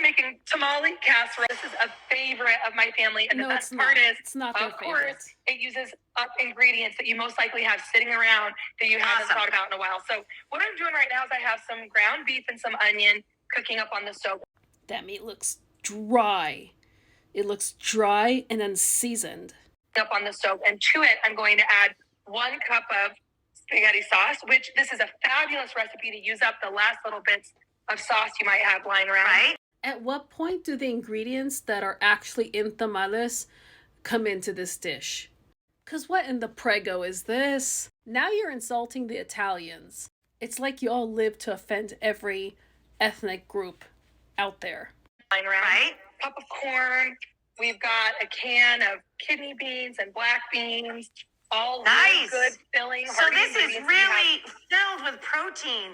we're making tamale casserole. This is a favorite of my family. And the best part is, it's not their favorite. Of course, it uses up ingredients that you most likely have sitting around that you haven't thought about in a while. So what I'm doing right now is I have some ground beef and some onion cooking up on the stove. That meat looks dry. It looks dry and unseasoned. Up on the stove. And to it, I'm going to add 1 cup of spaghetti sauce, which this is a fabulous recipe to use up the last little bits of sauce you might have lying around. Right? At what point do the ingredients that are actually in tamales come into this dish? Because what in the prego is this? Now you're insulting the Italians. It's like you all live to offend every ethnic group out there. Lying around. Right? Cup of corn. We've got a can of kidney beans and black beans. All really good filling. So this is really filled with protein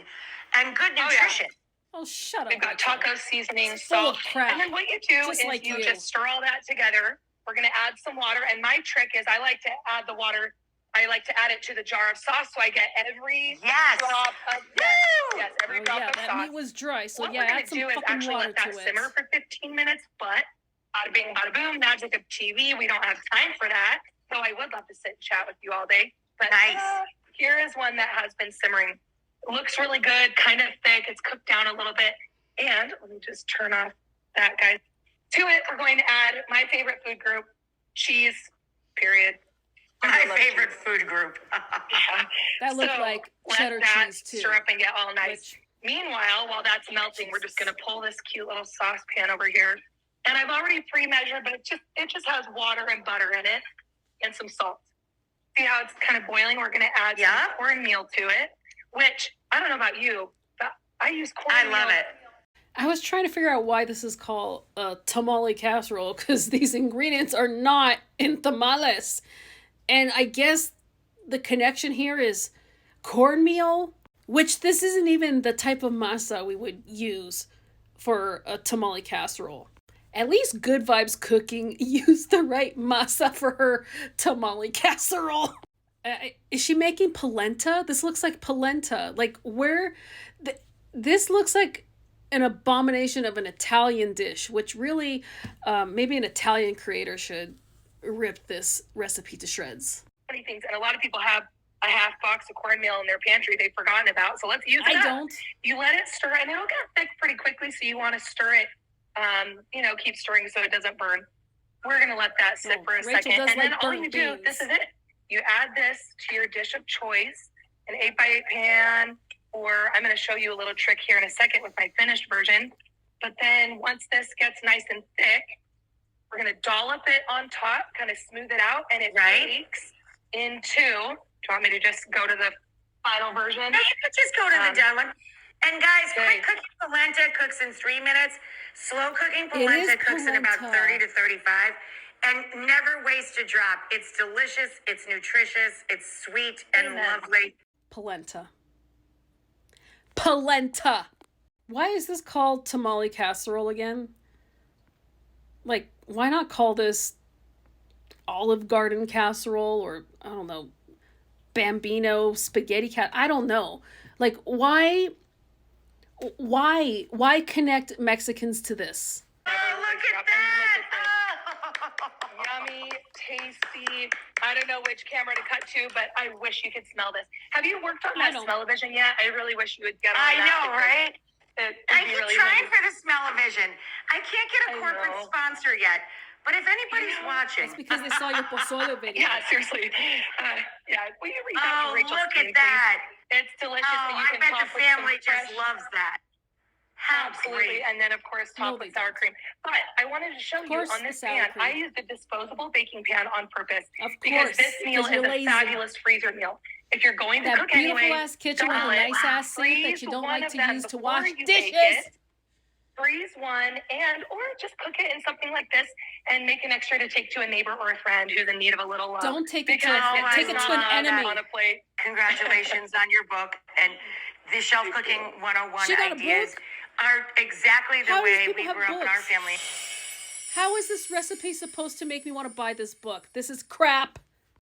and good nutrition. Oh, shut up. We've got taco seasoning, full salt. of crap. And then what you do Just is like you you. just stir all that together. We're going to add some water. And my trick is I like to add the water. I like to add it to the jar of sauce so I get every drop of every drop of sauce. That meat was dry, so what we're going add to some do is fucking actually water let that to it. simmer for 15 minutes, but bada bing, bada boom, magic of TV. We don't have time for that. So I would love to sit and chat with you all day. But here is one that has been simmering. It looks really good, kind of thick. It's cooked down a little bit. And let me just turn off that, guys. To it, we're going to add my favorite food group, cheese, period. My favorite food group. That looked like cheddar cheese, too. Stir up and get all nice. Meanwhile, while that's melting, we're just going to pull this cute little saucepan over here. And I've already pre-measured, but it just has water and butter in it and some salt. See how it's kind of boiling? We're going to add some cornmeal to it, which, I don't know about you, but I use cornmeal. I love it. I was trying to figure out why this is called a tamale casserole, because these ingredients are not in tamales. And I guess the connection here is cornmeal, which this isn't even the type of masa we would use for a tamale casserole. At least Good Vibes Cooking used the right masa for her tamale casserole. Is she making polenta? This looks like polenta. Like this looks like an abomination of an Italian dish, which really maybe an Italian creator should rip this recipe to shreds. Funny things, and a lot of people have a half box of cornmeal in their pantry they've forgotten about, so let's use it. I don't. You let it stir, and it'll get thick pretty quickly, so you want to stir it, keep stirring so it doesn't burn. We're going to let that sit for a second, and then all you do, this is it. You add this to your dish of choice, an 8x8 pan, or I'm going to show you a little trick here in a second with my finished version. But then once this gets nice and thick, we're going to dollop it on top, kind of smooth it out, and it bakes into, do you want me to just go to the final version? No, you could just go to the done one. And guys, quick cooking polenta cooks in 3 minutes. Slow cooking polenta cooks in about 30 to 35. And never waste a drop. It's delicious, it's nutritious, it's sweet and lovely. Polenta. Why is this called tamale casserole again? Like, why not call this Olive Garden casserole or, I don't know, Bambino spaghetti I don't know. Like, why connect Mexicans to this? Oh, look at that! Yummy, tasty. I don't know which camera to cut to, but I wish you could smell this. Have you worked on that smell-o-vision yet? I really wish you would get on that. I know, right? I keep really trying for the smell-o-vision. I can't get a corporate sponsor yet, but if anybody's watching. It's because they saw your pozole video. Yeah, seriously. Will you reach out to Racheal? Look at that. It's delicious. Oh, I bet the family just loves that. Absolutely. And then, of course, top with sour cream. But I wanted to show you on this pan, I used a disposable baking pan on purpose. Because this meal is a fabulous freezer meal. If you're going to cook anyway, beautiful ass kitchen with a nice ass sink that you don't like to use to wash dishes. Freeze one or just cook it in something like this and make an extra to take to a neighbor or a friend who's in need of a little love. Don't take it to an enemy. On a plate. Congratulations on your book. And the Shelf Cooking 101 ideas are exactly the way we grew up in our family. How is this recipe supposed to make me want to buy this book? This is crap.